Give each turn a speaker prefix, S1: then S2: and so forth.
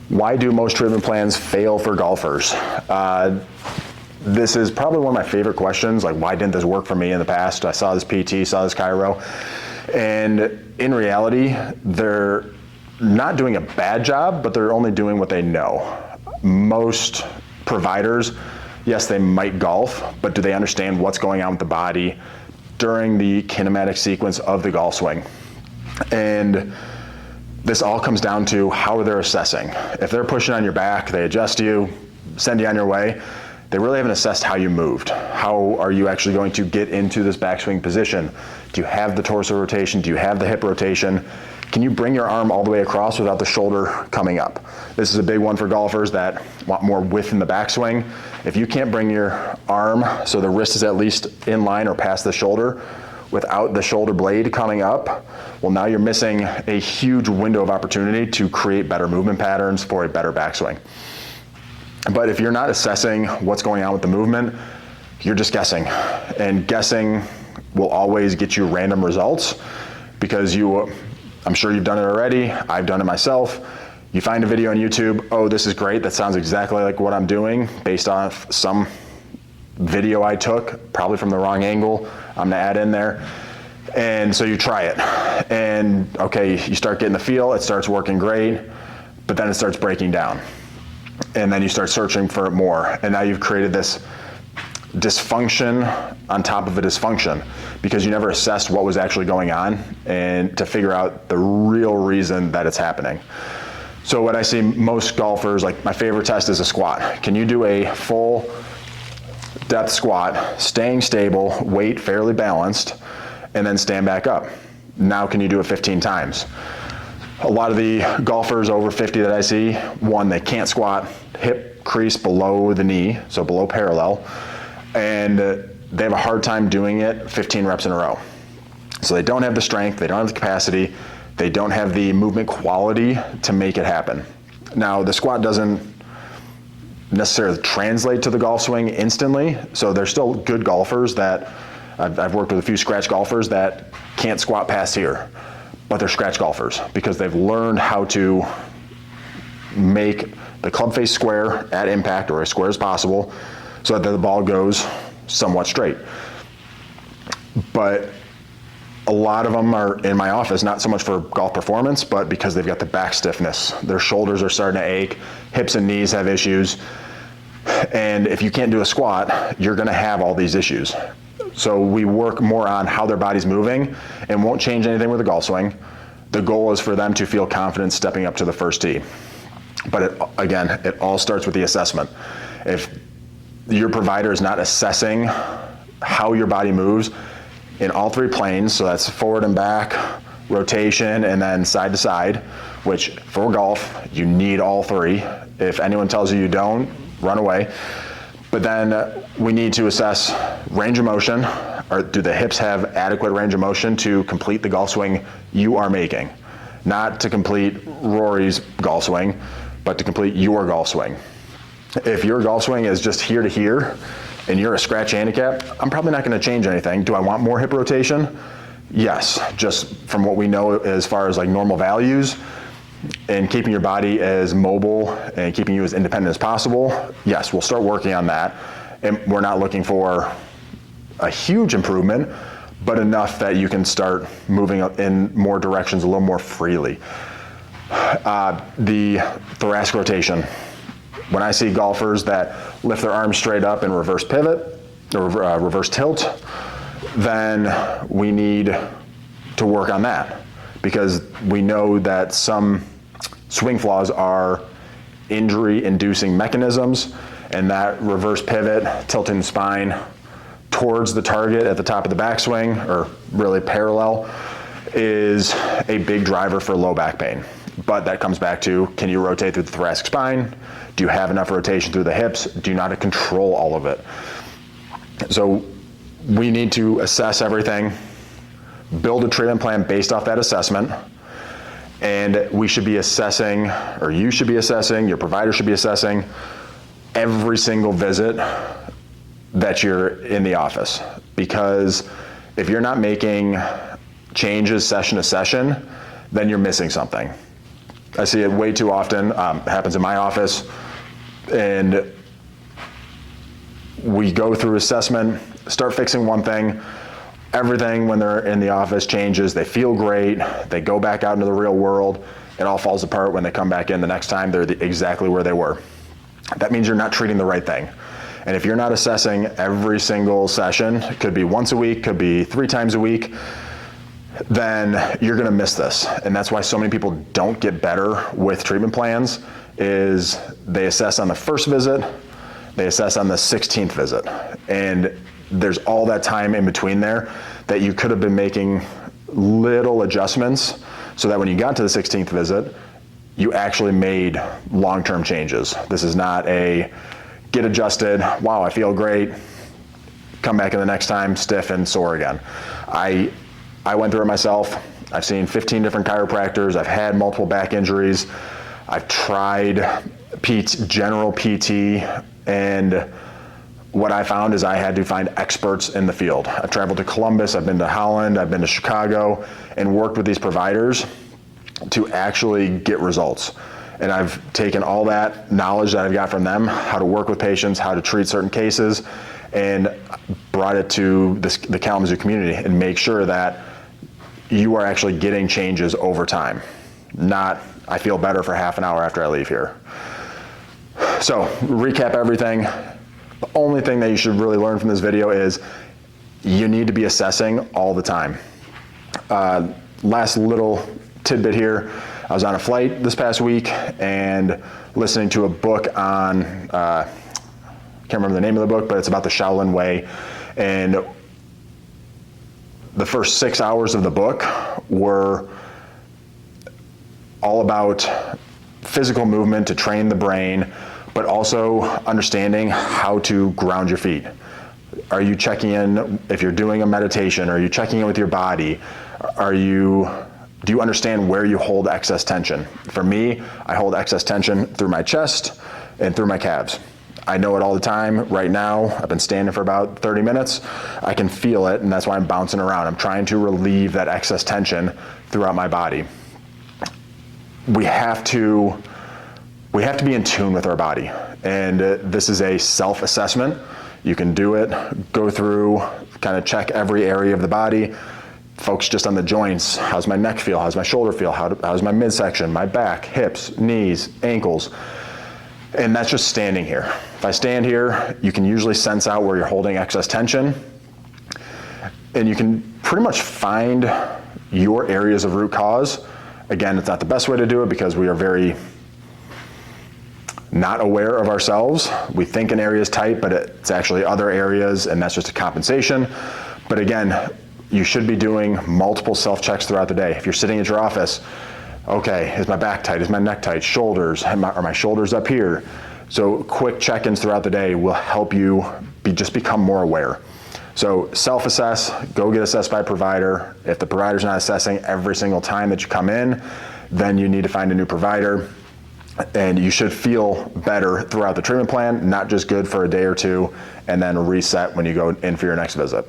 S1: Why do most treatment plans fail for golfers? This is probably one of my favorite questions, like why didn't this work for me in the past? I saw this PT, saw this chiro, and in reality, they're not doing a bad job, but they're only doing what they know. Most providers, yes, they might golf, but do they understand what's going on with the body during the kinematic sequence of the golf swing? And this all comes down to how they're assessing. If they're pushing on your back, they adjust you, send you on your way, they really haven't assessed how you moved. How are you actually going to get into this backswing position? Do you have the torso rotation? Do you have the hip rotation? Can you bring your arm all the way across without the shoulder coming up? This is a big one for golfers that want more width in the backswing. If you can't bring your arm so the wrist is at least in line or past the shoulder without the shoulder blade coming up, well, now you're missing a huge window of opportunity to create better movement patterns for a better backswing. But if you're not assessing what's going on with the movement, you're just guessing. And guessing will always get you random results because I'm sure you've done it already, I've done it myself. You find a video on YouTube, oh, this is great, that sounds exactly like what I'm doing based off some video I took, probably from the wrong angle, I'm gonna add in there. And so you try it. And okay, you start getting the feel, it starts working great, but then it starts breaking down. And then you start searching for it more. And now you've created this dysfunction on top of a dysfunction because you never assessed what was actually going on and to figure out the real reason that it's happening. So what I see most golfers, like my favorite test is a squat. Can you do a full depth squat, staying stable, weight fairly balanced, and then stand back up? Now can you do it 15 times? A lot of the golfers over 50 that I see, one, they can't squat, hip crease below the knee, so below parallel, and they have a hard time doing it 15 reps in a row. So they don't have the strength, they don't have the capacity, they don't have the movement quality to make it happen. Now, the squat doesn't necessarily translate to the golf swing instantly, so there's still good golfers that, I've worked with a few scratch golfers that can't squat past here, but they're scratch golfers because they've learned how to make the club face square at impact or as square as possible so that the ball goes somewhat straight. But a lot of them are in my office, not so much for golf performance, but because they've got the back stiffness. Their shoulders are starting to ache, hips and knees have issues. And if you can't do a squat, you're gonna have all these issues. So we work more on how their body's moving and won't change anything with the golf swing. The goal is for them to feel confident stepping up to the first tee. But again, it all starts with the assessment. If your provider is not assessing how your body moves in all three planes, so that's forward and back, rotation, and then side to side, which for golf, you need all three. If anyone tells you you don't, run away. But then we need to assess range of motion, or do the hips have adequate range of motion to complete the golf swing you are making? Not to complete Rory's golf swing, but to complete your golf swing. If your golf swing is just here to here, and you're a scratch handicap, I'm probably not gonna change anything. Do I want more hip rotation? Yes, just from what we know as far as like normal values, and keeping your body as mobile and keeping you as independent as possible, yes, we'll start working on that. And we're not looking for a huge improvement, but enough that you can start moving in more directions a little more freely. The thoracic rotation. When I see golfers that lift their arms straight up and reverse pivot or reverse tilt, then we need to work on that because we know that some swing flaws are injury-inducing mechanisms, and that reverse pivot, tilting the spine towards the target at the top of the backswing, or really parallel, is a big driver for low back pain. But that comes back to, can you rotate through the thoracic spine? Do you have enough rotation through the hips? Do you know how to control all of it? So we need to assess everything, build a treatment plan based off that assessment, and we should be assessing, or you should be assessing, your provider should be assessing every single visit that you're in the office. Because if you're not making changes session to session, then you're missing something. I see it way too often. It happens in my office. And we go through assessment, start fixing one thing, everything when they're in the office changes, they feel great, they go back out into the real world, it all falls apart when they come back in the next time, they're exactly where they were. That means you're not treating the right thing. And if you're not assessing every single session, it could be once a week, could be 3 times a week, then you're gonna miss this. And that's why so many people don't get better with treatment plans, is they assess on the first visit, they assess on the 16th visit. And there's all that time in between there that you could have been making little adjustments so that when you got to the 16th visit, you actually made long-term changes. This is not a get adjusted, wow, I feel great, come back in the next time, stiff and sore again. I went through it myself. I've seen 15 different chiropractors. I've had multiple back injuries. I've tried general PT, and what I found is I had to find experts in the field. I've traveled to Columbus, I've been to Holland, I've been to Chicago, and worked with these providers to actually get results. And I've taken all that knowledge that I've got from them, how to work with patients, how to treat certain cases, and brought it to the Kalamazoo community and make sure that you are actually getting changes over time. Not, I feel better for half an hour after I leave here. So, recap everything. The only thing that you should really learn from this video is you need to be assessing all the time. Last little tidbit here, I was on a flight this past week and listening to a book on, I can't remember the name of the book, but it's about the Shaolin Way. And the first 6 hours of the book were all about physical movement to train the brain, but also understanding how to ground your feet. Are you checking in, if you're doing a meditation, are you checking in with your body? Do you understand where you hold excess tension? For me, I hold excess tension through my chest and through my calves. I know it all the time. Right now, I've been standing for about 30 minutes. I can feel it, and that's why I'm bouncing around. I'm trying to relieve that excess tension throughout my body. We have to be in tune with our body, and this is a self-assessment. You can do it, go through, kind of check every area of the body, focus just on the joints. How's my neck feel? How's my shoulder feel? How's my midsection, my back, hips, knees, ankles? And that's just standing here. If I stand here, you can usually sense out where you're holding excess tension, and you can pretty much find your areas of root cause. Again, it's not the best way to do it because we are very not aware of ourselves. We think an area is tight, but it's actually other areas, and that's just a compensation. But again, you should be doing multiple self-checks throughout the day. If you're sitting at your office, okay, is my back tight? Is my neck tight? Shoulders, are my shoulders up here? So quick check-ins throughout the day will help you just become more aware. So self-assess, go get assessed by a provider. If the provider's not assessing every single time that you come in, then you need to find a new provider. And you should feel better throughout the treatment plan, not just good for a day or two, and then reset when you go in for your next visit.